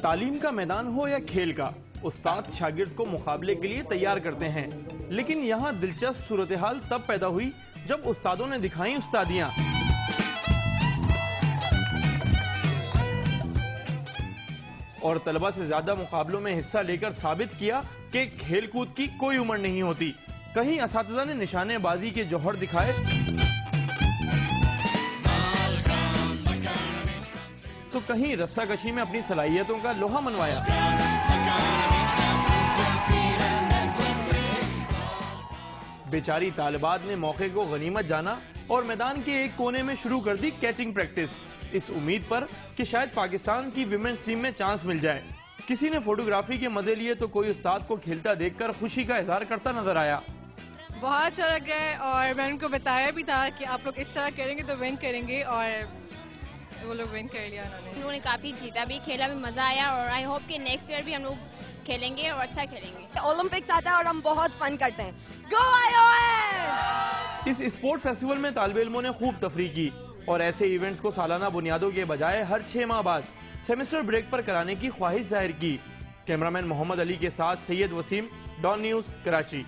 تعلیم کا میدان ہو یا کھیل کا، استاد شاگرد کو مقابلے کے لیے تیار کرتے ہیں، لیکن یہاں دلچسپ صورتحال تب پیدا ہوئی جب استادوں نے دکھائیں استادیاں۔ اور طلبہ سے زیادہ مقابلوں میں حصہ لے کر ثابت کیا کہ کھیل کود کی کوئی عمر نہیں ہوتی۔ کہیں اساتذہ نے نشانے بازی کے جوہر دکھائے تو کہیں رسہ کشی میں اپنی صلاحیتوں کا لوہا منوایا۔ بیچاری طالبات نے موقع کو غنیمت جانا اور میدان کے ایک کونے میں شروع کر دی کیچنگ پریکٹس، اس امید پر کہ شاید پاکستان کی ویمنز ٹیم میں چانس مل جائے۔ کسی نے فوٹوگرافی کے مزے لیے تو کوئی استاد کو کھیلتا دیکھ کر خوشی کا اظہار کرتا نظر آیا۔ بہت اچھا لگ رہا ہے اور میں نے ان کو بتایا بھی تھا کہ آپ لوگ اس طرح کریں گے تو ون کریں گے، اور وہ لوگ ون کر لیا انہوں نے کافی جیتا بھی، کھیلا بھی، مزہ آیا، اور آئی ہوپ کہ نیکسٹ ایئر بھی ہم لوگ کھیلیں گے اور اچھا کھیلیں گے۔ اولمپکس آتا ہے اور ہم بہت فن کرتے ہیں۔ گو آئی او این! اس اسپورٹ فیسٹیول میں طالب علموں نے خوب تفریح کی اور ایسے ایونٹس کو سالانہ بنیادوں کے بجائے ہر 6 ماہ بعد سیمسٹر بریک پر کرانے کی خواہش ظاہر کی۔ کیمرامین محمد علی کے ساتھ سید وسیم، ڈان نیوز، کراچی۔